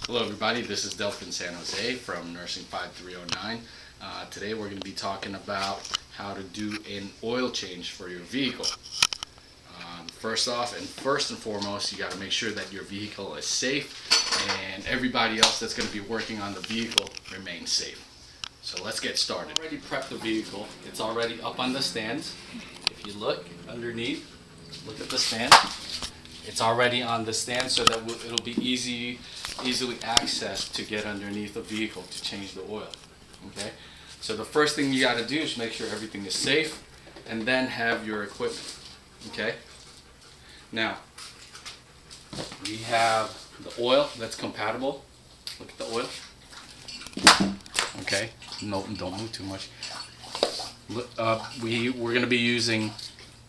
Hello everybody, this is Delphin San Jose from Nursing 5309. Today we're going to be talking about how to do an oil change for your vehicle. First off and first and foremost, you got to make sure that your vehicle is safe and everybody else that's going to be working on the vehicle remains safe. So let's get started. Already prepped the vehicle. It's already up on the stands. If you look underneath, look at the stand. It's already on the stand so that it'll be easily accessed to get underneath the vehicle to change the oil. Okay, so the first thing you got to do is make sure everything is safe and then have your equipment. Okay, now we have the oil that's compatible. Look at the oil. Okay, no, don't move too much. We're going to be using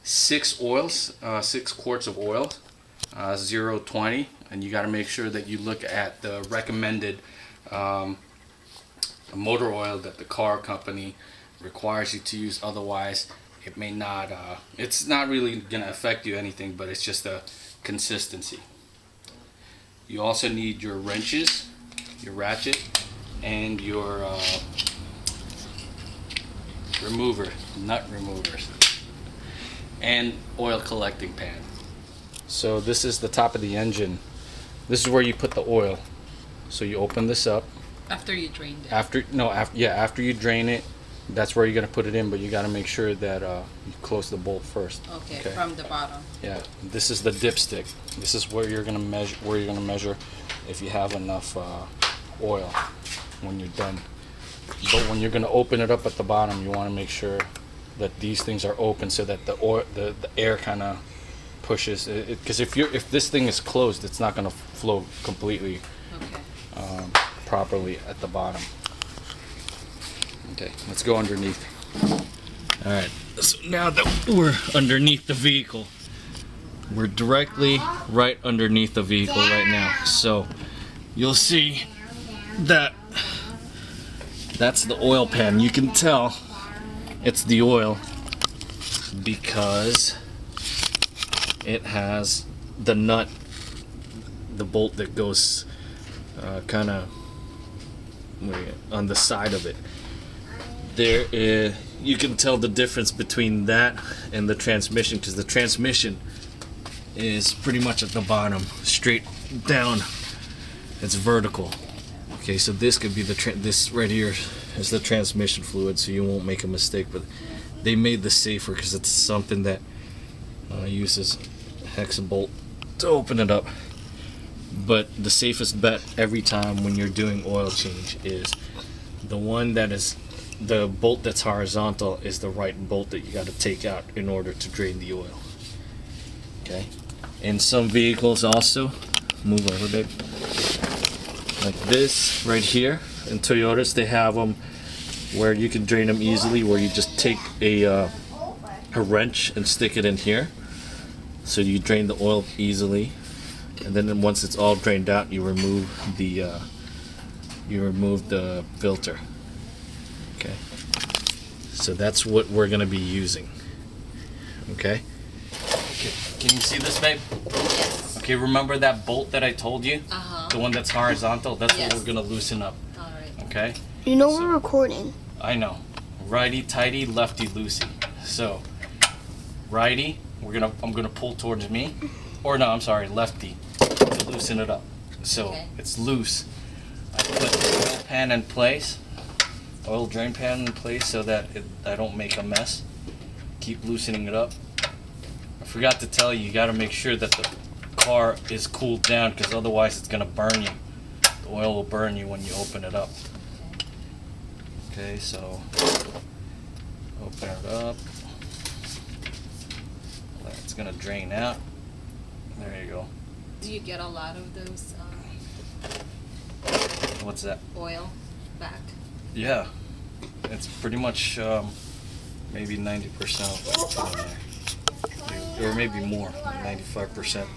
6 quarts of oil, 0.20, and you got to make sure that you look at the recommended motor oil that the car company requires you to use. Otherwise, it may not. It's not really going to affect you anything, but it's just a consistency. You also need your wrenches, your ratchet, and your nut removers, and oil collecting pan. So this is the top of the engine. This is where you put the oil. So you open this up. After you drained it. After you drain it, that's where you're gonna put it in. But you gotta make sure that you close the bolt first. Okay, from the bottom. Yeah, this is the dipstick. This is where you're gonna measure if you have enough oil when you're done. But when you're gonna open it up at the bottom, you want to make sure that these things are open so that the air kind of pushes it, because if this thing is closed, it's not going to flow completely properly at the bottom. Okay, let's go underneath. All right, so now that we're underneath the vehicle, we're directly right underneath the vehicle right now. So you'll see that that's the oil pan. You can tell it's the oil because it has the nut, the bolt that goes kind of on the side of it. You can tell the difference between that and the transmission, because the transmission is pretty much at the bottom, straight down. It's vertical. Okay, so this could be this right here is the transmission fluid, so you won't make a mistake. But they made this safer because it's something that uses hex bolt to open it up. But the safest bet every time when you're doing oil change is the one that is the bolt that's horizontal is the right bolt that you got to take out in order to drain the oil. Okay, in some vehicles also, move over, babe. Like this right here in Toyotas, they have them where you can drain them easily, where you just take a wrench and stick it in here, so you drain the oil easily, and then once it's all drained out, you remove the filter. Okay, so that's what we're gonna be using. Okay, can you see this, babe? Yes. Okay, remember that bolt that I told you? The one that's horizontal? That's Yes. what we're gonna loosen up. Alright. Okay? You know we're recording. I know. Righty tighty, lefty loosey. So righty, I'm gonna pull towards me. Or no, I'm sorry, lefty. To loosen it up. So it's loose. I put the oil pan in place. Oil drain pan in place so that I don't make a mess. Keep loosening it up. I forgot to tell you, you gotta make sure that the car is cooled down, because otherwise it's gonna burn you. The oil will burn you when you open it up. Okay, so open it up. It's gonna drain out. There you go. Do you get a lot of those What's that? oil back? Yeah, it's pretty much maybe 90% of what you put in there, or maybe more, 95%.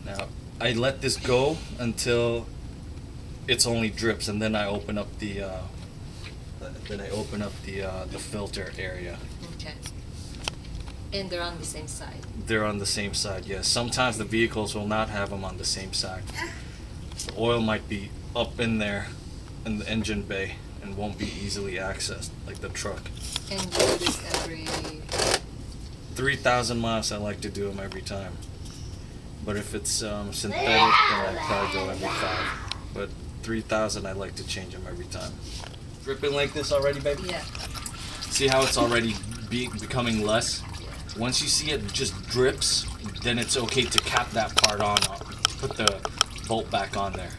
Now I let this go until it's only drips, and then I open up the filter area. Okay. And they're on the same side. They're on the same side, yes. Sometimes the vehicles will not have them on the same side. the oil might be up in there in the engine bay and won't be easily accessed like the truck. And you do this every 3,000 miles, I like to do them every time. But if it's synthetic, then I probably go every 5. But 3,000, I like to change them every time. Dripping like this already, baby? yeah. See how it's already becoming less? Yeah. Once you see it just drips, then it's okay to cap that part on, put the bolt back on there.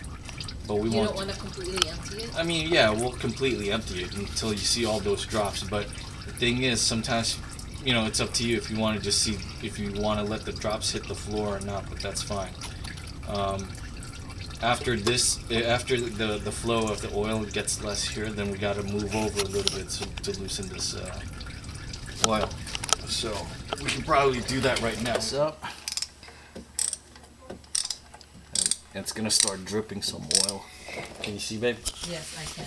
But we You won't. don't want to completely empty it? I mean, yeah, we'll completely empty it until you see all those drops. But the thing is, sometimes, you know, it's up to you if you want to just see if you want to let the drops hit the floor or not. But that's fine. After the flow of the oil gets less here, then we got to move over a little bit to loosen this oil. So we can probably do that right now. So it's gonna start dripping some oil. Can you see, babe? Yes, I can.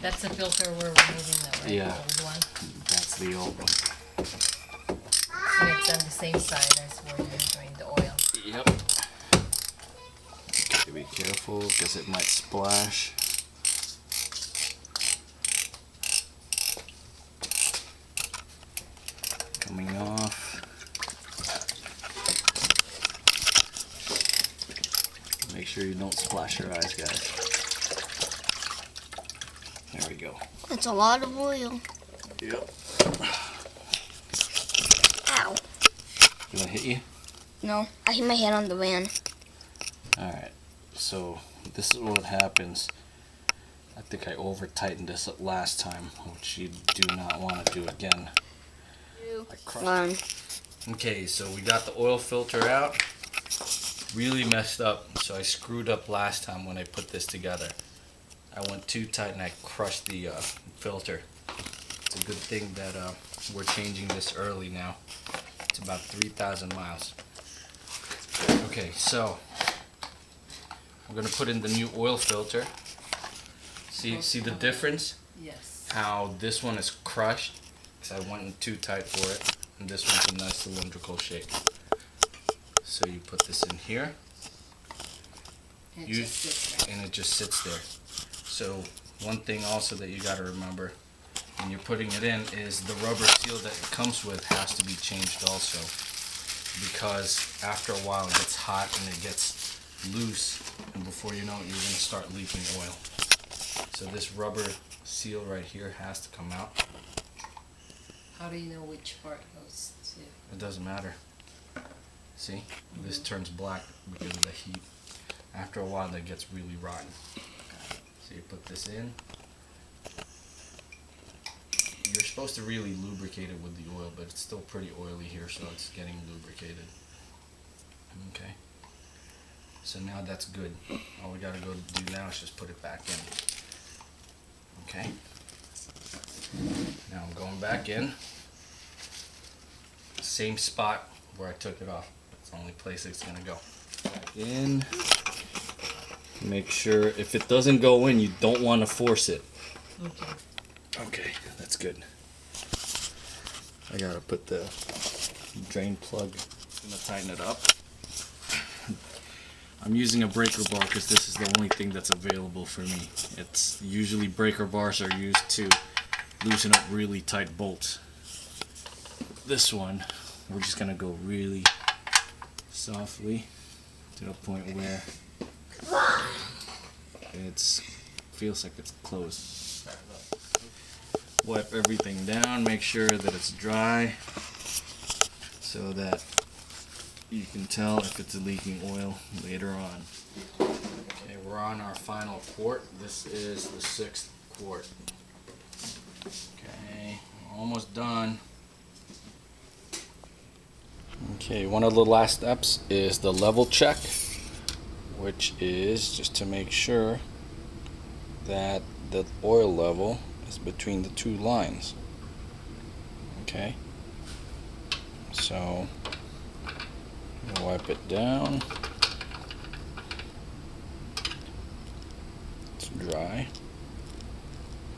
That's the filter we're removing though, right? Yeah. The old one. That's the old one. And it's on the same side as where you're doing the oil. Yep. Okay, be careful because it might splash. Coming off. Make sure you don't splash your eyes, guys. There we go. It's a lot of oil. Yep. Ow. Gonna hit you? No, I hit my head on the van. Alright, so this is what happens. I think I over tightened this up last time, which you do not want to do again. I crushed it. Okay, so we got the oil filter out. Really messed up, so I screwed up last time when I put this together. I went too tight and I crushed the filter. It's a good thing that we're changing this early now. It's about 3,000 miles. Okay, so we're gonna put in the new oil filter. See the difference? Yes. How this one is crushed because I went in too tight for it, and this one's a nice cylindrical shape. So you put this in here, And it just sits there. and it just sits there. So one thing also that you got to remember when you're putting it in is the rubber seal that it comes with has to be changed also, because after a while it gets hot and it gets loose, and before you know it, you're going to start leaking oil. So this rubber seal right here has to come out. How do you know which part goes to? It doesn't matter. See, this turns black because of the heat. After a while, that gets really rotten. So you put this in. You're supposed to really lubricate it with the oil, but it's still pretty oily here, so it's getting lubricated. Okay. So now that's good. All we gotta go do now is just put it back in. Okay. Now I'm going back in. Same spot where I took it off. It's the only place it's gonna go. Back in. Make sure if it doesn't go in, you don't want to force it. Okay. Okay, that's good. I gotta put the drain plug. I'm gonna tighten it up. I'm using a breaker bar because this is the only thing that's available for me. It's usually breaker bars are used to loosen up really tight bolts. This one, we're just gonna go really softly to the point where it feels like it's closed. Wipe everything down, make sure that it's dry so that you can tell if it's leaking oil later on. Okay, we're on our final quart. This is the 6th quart. Okay, almost done. Okay, one of the last steps is the level check, which is just to make sure that the oil level is between the two lines. Okay, so wipe it down. It's dry.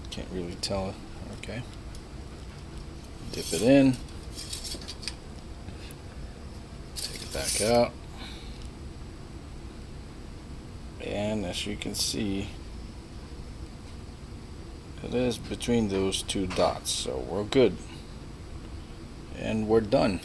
Can't really tell. Okay, dip it in. Take it back out. And as you can see, it is between those two dots, so we're good. And we're done.